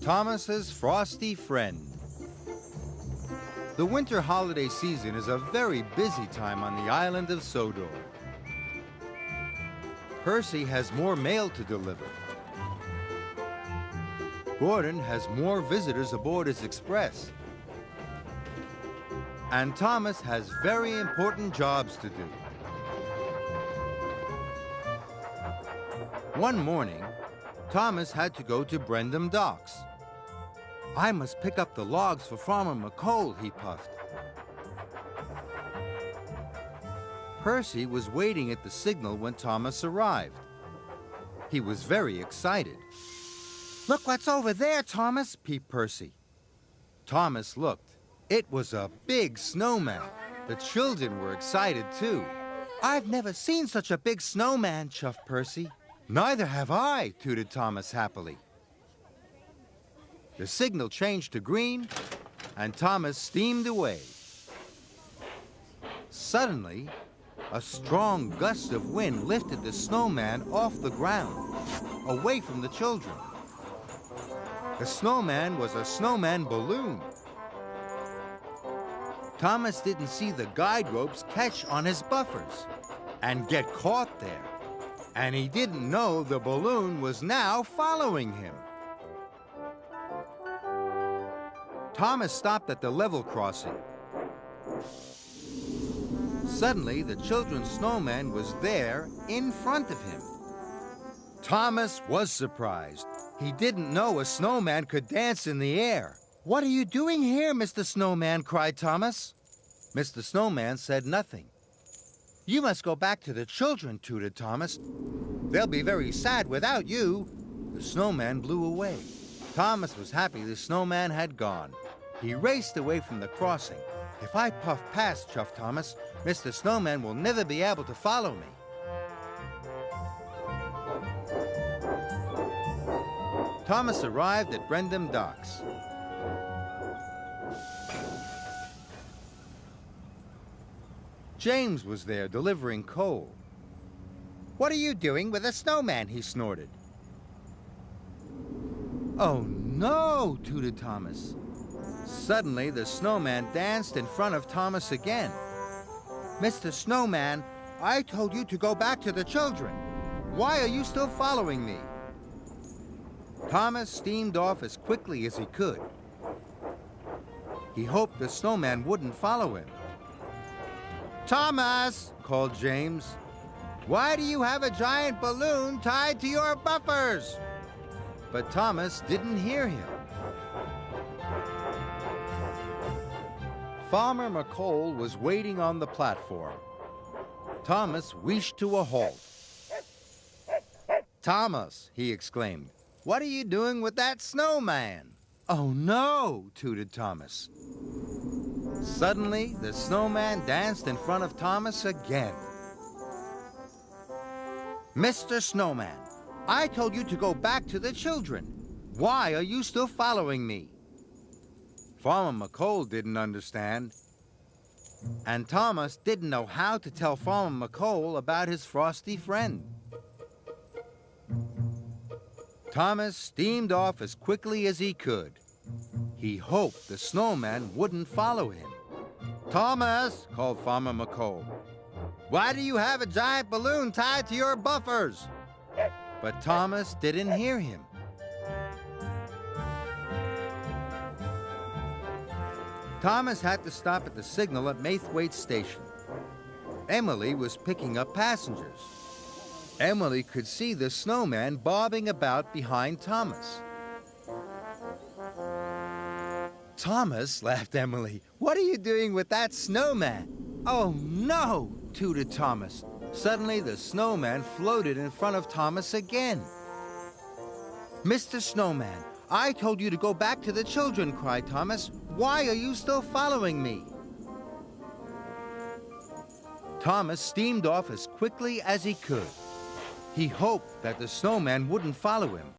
Thomas's frosty friend. The winter holiday season is a very busy time on the island of Sodor. Percy has more mail to deliver. Gordon has more visitors aboard his express. And Thomas has very important jobs to do. One morning, Thomas had to go to Brendam Docks. I must pick up the logs for Farmer McCole, he puffed. Percy was waiting at the signal when Thomas arrived. He was very excited. "Look what's over there, Thomas," peeped Percy. Thomas looked. It was a big snowman. The children were excited too. "I've never seen such a big snowman," chuffed Percy. "Neither have I," tooted Thomas happily. The signal changed to green, and Thomas steamed away. Suddenly, a strong gust of wind lifted the snowman off the ground, away from the children. The snowman was a snowman balloon. Thomas didn't see the guide ropes catch on his buffers and get caught there. And he didn't know the balloon was now following him. Thomas stopped at the level crossing. Suddenly, the children's snowman was there in front of him. Thomas was surprised. He didn't know a snowman could dance in the air. "What are you doing here, Mr. Snowman?" cried Thomas. Mr. Snowman said nothing. "You must go back to the children," tooted Thomas. "They'll be very sad without you." The snowman blew away. Thomas was happy the snowman had gone. He raced away from the crossing. "If I puff past," chuffed Thomas, "Mr. Snowman will never be able to follow me." Thomas arrived at Brendam Docks. James was there delivering coal. "What are you doing with a snowman?" he snorted. "Oh no," tooted Thomas. Suddenly, the snowman danced in front of Thomas again. "Mr. Snowman, I told you to go back to the children. Why are you still following me?" Thomas steamed off as quickly as he could. He hoped the snowman wouldn't follow him. "Thomas," called James, "why do you have a giant balloon tied to your buffers?" But Thomas didn't hear him. Farmer McCole was waiting on the platform. Thomas wheeshed to a halt. "Thomas," he exclaimed, "what are you doing with that snowman?" "Oh no," tooted Thomas. Suddenly, the snowman danced in front of Thomas again. "Mr. Snowman, I told you to go back to the children. Why are you still following me?" Farmer McCole didn't understand. And Thomas didn't know how to tell Farmer McCole about his frosty friend. Thomas steamed off as quickly as he could. He hoped the snowman wouldn't follow him. "Thomas," called Farmer McCole, "why do you have a giant balloon tied to your buffers?" But Thomas didn't hear him. Thomas had to stop at the signal at Maithwaite Station. Emily was picking up passengers. Emily could see the snowman bobbing about behind Thomas. "Thomas," laughed Emily, "what are you doing with that snowman?" "Oh no," tooted Thomas. Suddenly the snowman floated in front of Thomas again. "Mr. Snowman, I told you to go back to the children," cried Thomas. "Why are you still following me?" Thomas steamed off as quickly as he could. He hoped that the snowman wouldn't follow him.